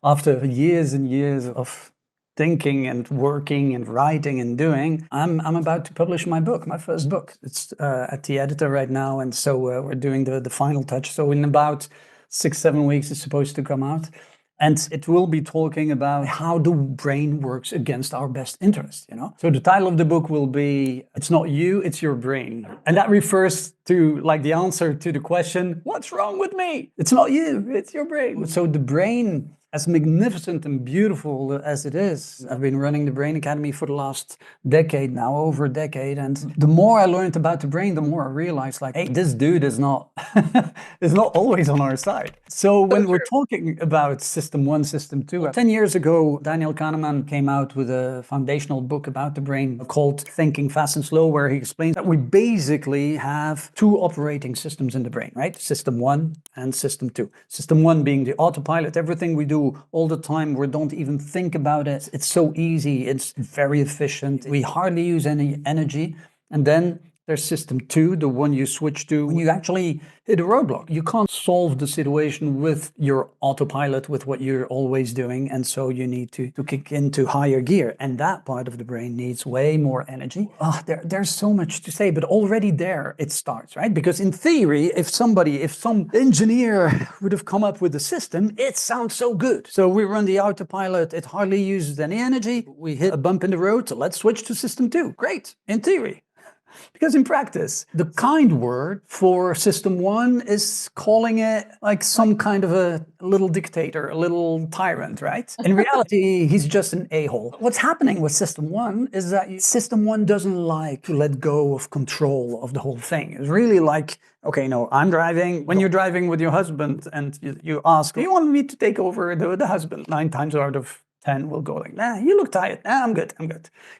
after years and years of thinking and working and writing and doing, I'm about to publish my book, my first book. It's at the editor right now, and so we're doing the final touch. So in about 6-7 weeks, it's supposed to come out. And it will be talking about how the brain works against our best interest, you know? So the title of the book will be, It's Not You, It's Your Brain. And that refers to like the answer to the question, what's wrong with me? It's not you, it's your brain. So the brain, as magnificent and beautiful as it is, I've been running the Brain Academy for the last decade now, over a decade. And the more I learned about the brain, the more I realized like, hey, this dude is not, is not always on our side. So when we're talking about System 1, System 2, 10 years ago, Daniel Kahneman came out with a foundational book about the brain called Thinking Fast and Slow, where he explains that we basically have two operating systems in the brain, right? System 1 and System 2. System 1 being the autopilot, everything we do all the time, we don't even think about it. It's so easy, it's very efficient, we hardly use any energy. And then there's System 2, the one you switch to when you actually hit a roadblock. You can't solve the situation with your autopilot, with what you're always doing, and so you need to kick into higher gear. And that part of the brain needs way more energy. There's so much to say, but already there it starts, right? Because in theory, if some engineer would have come up with a system, it sounds so good. So we run the autopilot, it hardly uses any energy, we hit a bump in the road, so let's switch to System 2. Great, in theory. Because in practice, the kind word for System 1 is calling it like some kind of a little dictator, a little tyrant, right? In reality, he's just an a-hole. What's happening with System 1 is that System 1 doesn't like to let go of control of the whole thing. It's really like, okay, no, I'm driving. When you're driving with your husband and you ask, do you want me to take over the husband? 9 times out of 10 will go like, nah, you look tired. Nah, I'm good.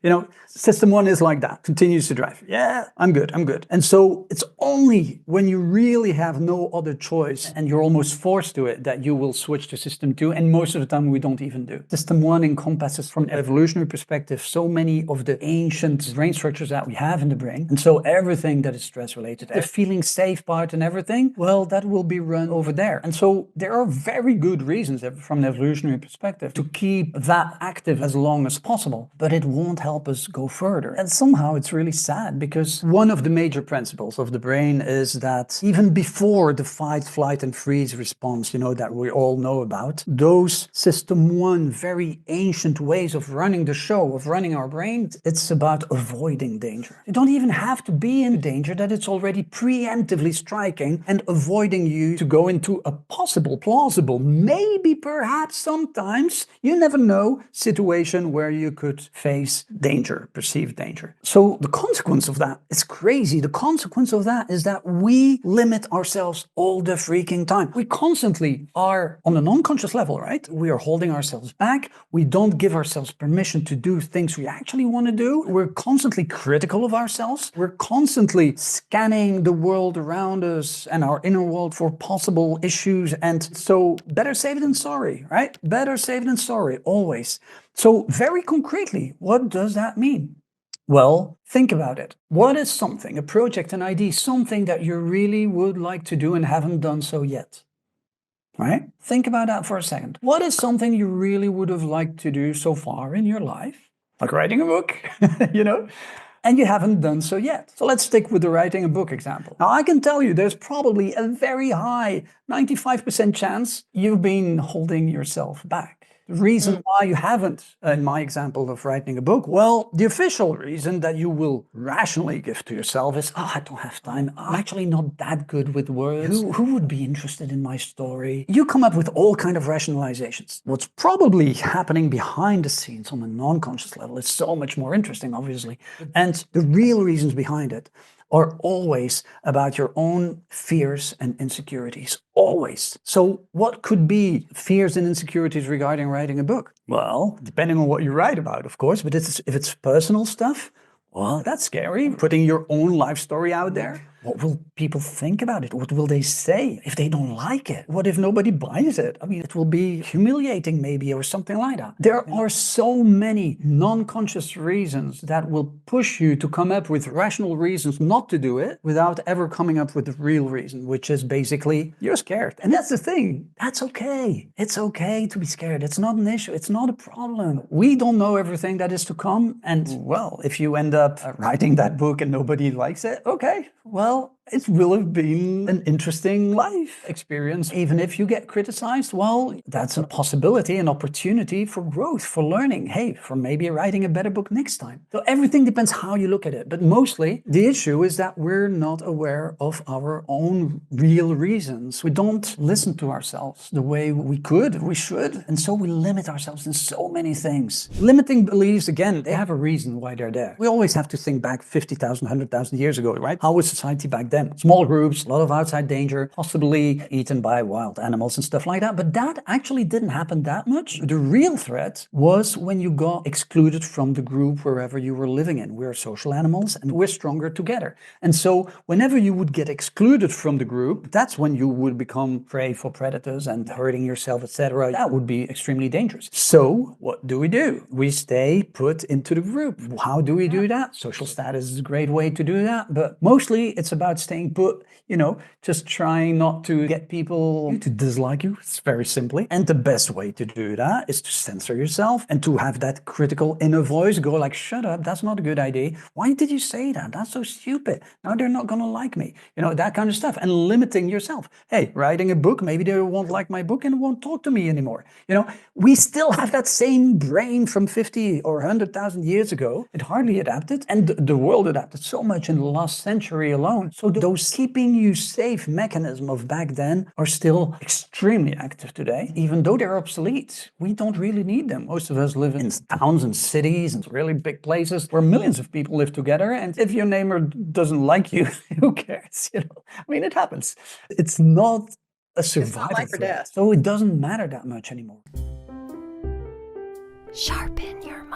You know, System 1 is like that, continues to drive. Yeah, I'm good. And so it's only when you really have no other choice and you're almost forced to it that you will switch to System 2. And most of the time we don't even do. System 1 encompasses, from an evolutionary perspective, so many of the ancient brain structures that we have in the brain. And so everything that is stress related, the feeling safe part and everything, well, that will be run over there. And so there are very good reasons from an evolutionary perspective to keep that active as long as possible, but it won't help us go further. And somehow it's really sad, because one of the major principles of the brain is that even before the fight, flight, and freeze response, you know, that we all know about, those System 1 very ancient ways of running the show, of running our brain, it's about avoiding danger. You don't even have to be in danger, that it's already preemptively striking and avoiding you to go into a possible, plausible, maybe, perhaps, sometimes, you never know, situation where you could face danger, perceived danger. So the consequence of that, it's crazy. The consequence of that is that we limit ourselves all the freaking time. We constantly are on an unconscious level, right? We are holding ourselves back. We don't give ourselves permission to do things we actually want to do. We're constantly critical of ourselves. We're constantly scanning the world around us and our inner world for possible issues. And so better safe than sorry, right? Better safe than sorry. Always. So very concretely, what does that mean? Well, think about it. What is something, a project, an idea, something that you really would like to do and haven't done so yet? Right? Think about that for a second. What is something you really would have liked to do so far in your life? Like writing a book, you know? And you haven't done so yet. So let's stick with the writing a book example. Now I can tell you there's probably a very high 95% chance you've been holding yourself back. The reason why you haven't, in my example of writing a book, well, the official reason that you will rationally give to yourself is, I don't have time. I'm actually not that good with words. Who would be interested in my story? You come up with all kinds of rationalizations. What's probably happening behind the scenes on a non-conscious level is so much more interesting, obviously. And the real reasons behind it are always about your own fears and insecurities. Always. So what could be fears and insecurities regarding writing a book? Well, depending on what you write about, of course, but if it's personal stuff, well, that's scary. Putting your own life story out there. What will people think about it? What will they say if they don't like it? What if nobody buys it? I mean, it will be humiliating maybe, or something like that. There are so many non-conscious reasons that will push you to come up with rational reasons not to do it without ever coming up with the real reason, which is basically you're scared. And that's the thing. That's okay. It's okay to be scared. It's not an issue. It's not a problem. We don't know everything that is to come. And well, if you end up writing that book and nobody likes it, okay, well, it will have been an interesting life experience. Even if you get criticized, well, that's a possibility, an opportunity for growth, for learning. Hey, for maybe writing a better book next time. So everything depends how you look at it. But mostly the issue is that we're not aware of our own real reasons. We don't listen to ourselves the way we could, we should. And so we limit ourselves in so many things. Limiting beliefs, again, they have a reason why they're there. We always have to think back 50,000, 100,000 years ago, right? How was society back then? Small groups, a lot of outside danger, possibly eaten by wild animals and stuff like that. But that actually didn't happen that much. The real threat was when you got excluded from the group wherever you were living in. We're social animals and we're stronger together. And so whenever you would get excluded from the group, that's when you would become prey for predators and hurting yourself, etc. That would be extremely dangerous. So what do? We stay put into the group. How do we do that? Social status is a great way to do that, but mostly it's about staying put, just trying not to get people to dislike you. It's very simply. And the best way to do that is to censor yourself and to have that critical inner voice go like, shut up, that's not a good idea. Why did you say that? That's so stupid. Now they're not gonna like me. That kind of stuff. And limiting yourself. Hey, writing a book, maybe they won't like my book and won't talk to me anymore. We still have that same brain from 50 or 100,000 years ago. It hardly adapted, and the world adapted so much in the last century alone. So those keeping you safe mechanisms of back then are still extremely active today, even though they're obsolete. We don't really need them. Most of us live in towns and cities and really big places where millions of people live together, and if your neighbor doesn't like you, who cares? I mean, it happens. It's not a survival threat, so it doesn't matter that much anymore. Sharpen your mind.